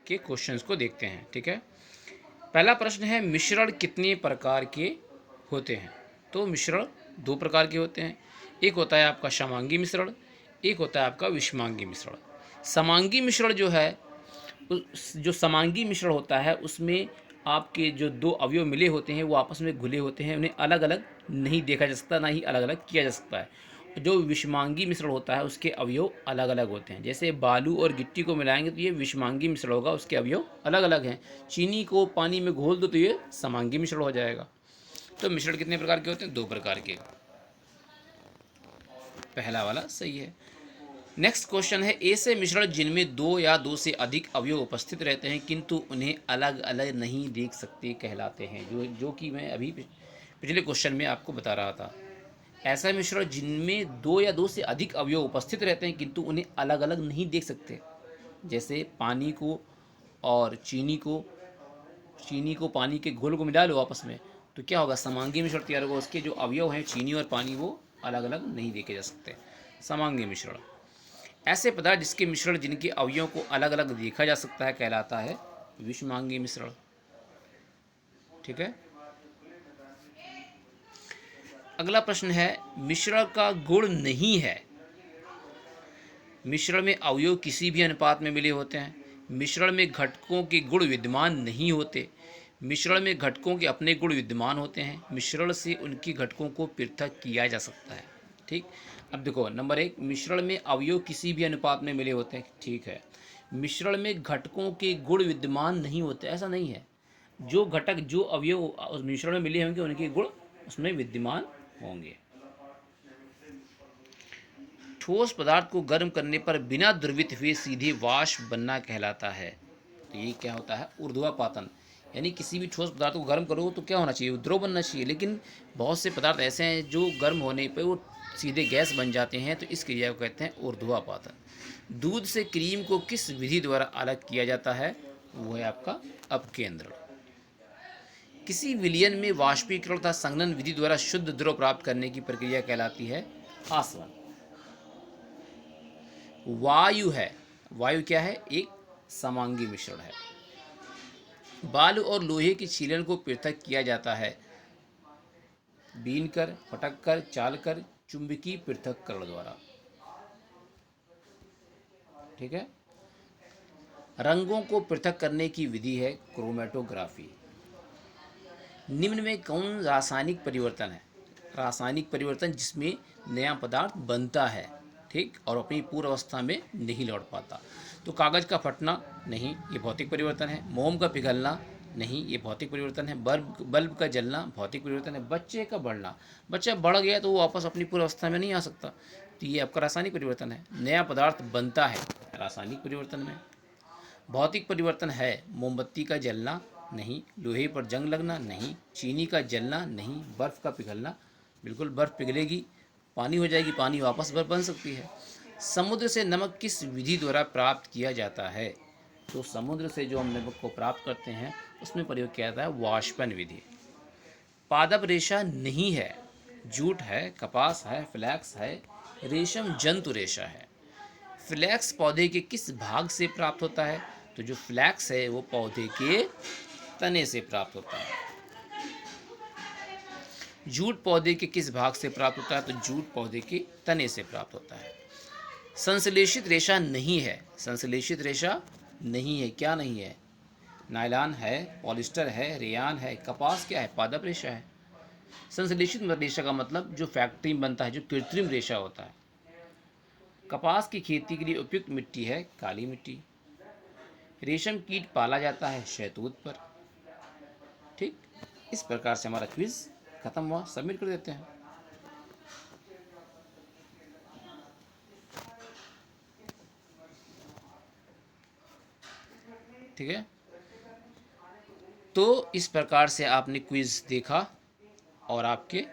के क्वेश्चंस को देखते हैं। ठीक है, पहला प्रश्न है मिश्रण कितने प्रकार के होते हैं। तो मिश्रण दो प्रकार के होते हैं, एक होता है आपका समांगी मिश्रण, एक होता है आपका विषमांगी मिश्रण। समांगी मिश्रण जो है, जो समांगी मिश्रण होता है उसमें आपके जो दो अवयव मिले होते हैं वो आपस में घुले होते हैं, उन्हें अलग अलग नहीं देखा जा सकता, ना ही अलग अलग किया जा सकता है। जो विषमांगी मिश्रण होता है उसके अवयव अलग अलग होते हैं। जैसे बालू और गिट्टी को मिलाएंगे तो ये विषमांगी मिश्रण होगा, उसके अवयव अलग अलग हैं। चीनी को पानी में घोल दो तो ये समांगी मिश्रण हो जाएगा। तो मिश्रण कितने प्रकार के होते हैं? दो प्रकार के। पहला वाला सही है। नेक्स्ट क्वेश्चन है ऐसे मिश्रण जिनमें दो या दो से अधिक अवयव उपस्थित रहते हैं किंतु उन्हें अलग अलग नहीं देख सकते कहलाते हैं। जो कि मैं अभी पिछले क्वेश्चन में आपको बता रहा था। ऐसा मिश्रण जिनमें दो या दो से अधिक अवयव उपस्थित रहते हैं किंतु उन्हें अलग अलग नहीं देख सकते, जैसे पानी को और चीनी को पानी के घोल को मिला लो आपस में तो क्या होगा? समांगी मिश्रण तैयार होगा। उसके जो अवयव हैं चीनी और पानी वो अलग अलग नहीं देखे जा सकते। समांगी मिश्रण। ऐसे पदार्थ जिसके मिश्रण जिनके अवयवों को अलग अलग देखा जा सकता है कहलाता है विषमांगी मिश्रण। ठीक है, अगला प्रश्न है मिश्रण का गुण नहीं है। मिश्रण में अवयव किसी भी अनुपात में मिले होते हैं। मिश्रण में घटकों के गुण विद्यमान नहीं होते। मिश्रण में घटकों के अपने गुण विद्यमान होते हैं। मिश्रण से उनकी घटकों को पृथक किया जा सकता है। ठीक, अब देखो नंबर एक, मिश्रण में अवयव किसी भी अनुपात में मिले होते हैं। ठीक है, मिश्रण में घटकों के गुण विद्यमान नहीं होते, ऐसा नहीं है। जो घटक जो अवयव उस मिश्रण में मिले होंगे उनके गुण उसमें विद्यमान होंगे। ठोस पदार्थ को गर्म करने पर बिना द्रवित हुए सीधे वाष्प बनना कहलाता है। तो ये क्या होता है? ऊर्ध्वापातन। यानी किसी भी ठोस पदार्थ को गर्म करो तो क्या होना चाहिए? द्रव बनना चाहिए। लेकिन बहुत से पदार्थ ऐसे हैं जो गर्म होने पर वो सीधे गैस बन जाते हैं, तो इस क्रिया को कहते हैं ऊर्ध्वापातन। दूध से क्रीम को किस विधि द्वारा अलग किया जाता है? वो है आपका अपकेंद्रण। किसी विलयन में वाष्पीकरण तथा संघनन विधि द्वारा शुद्ध द्रव प्राप्त करने की प्रक्रिया कहलाती है आसवन। वायु है, वायु क्या है? एक समांगी मिश्रण है। बालू और लोहे की छीलन को पृथक किया जाता है बीन कर, फटक कर, चाल कर, चुंबकीय पृथक्करण द्वारा। ठीक है, रंगों को पृथक करने की विधि है क्रोमेटोग्राफी। निम्न में कौन रासायनिक परिवर्तन है? रासायनिक परिवर्तन जिसमें नया पदार्थ बनता है, ठीक, और अपनी पूर्व अवस्था में नहीं लौट पाता। तो कागज का फटना नहीं, ये भौतिक परिवर्तन है। मोम का पिघलना नहीं, ये भौतिक परिवर्तन है। बल्ब का जलना भौतिक परिवर्तन है। बच्चे का बढ़ना, बच्चा बढ़ गया तो वो वापस अपनी पूर्व अवस्था में नहीं आ सकता, तो ये आपका रासायनिक परिवर्तन है। नया पदार्थ बनता है रासायनिक परिवर्तन में। भौतिक परिवर्तन है मोमबत्ती का जलना नहीं, लोहे पर जंग लगना नहीं, चीनी का जलना नहीं, बर्फ़ का पिघलना, बिल्कुल बर्फ़ पिघलेगी पानी हो जाएगी, पानी वापस बर्फ़ बन सकती है। समुद्र से नमक किस विधि द्वारा प्राप्त किया जाता है? तो समुद्र से जो हम नमक को प्राप्त करते हैं उसमें प्रयोग किया जाता है वाष्पन विधि। पादप रेशा नहीं है, जूट है, कपास है, फ्लैक्स है, रेशम जंतु रेशा है। फ्लैक्स पौधे के किस भाग से प्राप्त होता है? तो जो फ्लैक्स है वो पौधे के तने से प्राप्त होता है। जूट पौधे के किस भाग से प्राप्त होता है? तो जूट पौधे के तने से प्राप्त होता है। संश्लेषित रेशा नहीं है, संश्लेषित रेशा नहीं है, क्या नहीं है? नायलॉन है, पॉलिस्टर है, रेयान है। कपास क्या है? पादप रेशा है। संश्लेषित रेशा का मतलब जो फैक्ट्री में बनता है, जो कृत्रिम रेशा होता है। कपास की खेती के लिए उपयुक्त मिट्टी है काली मिट्टी। रेशम कीट पाला जाता है शहतूत पर। ठीक, इस प्रकार से हमारा क्विज खत्म हुआ। सबमिट कर देते हैं। ठीक है, तो इस प्रकार से आपने क्विज देखा और आपके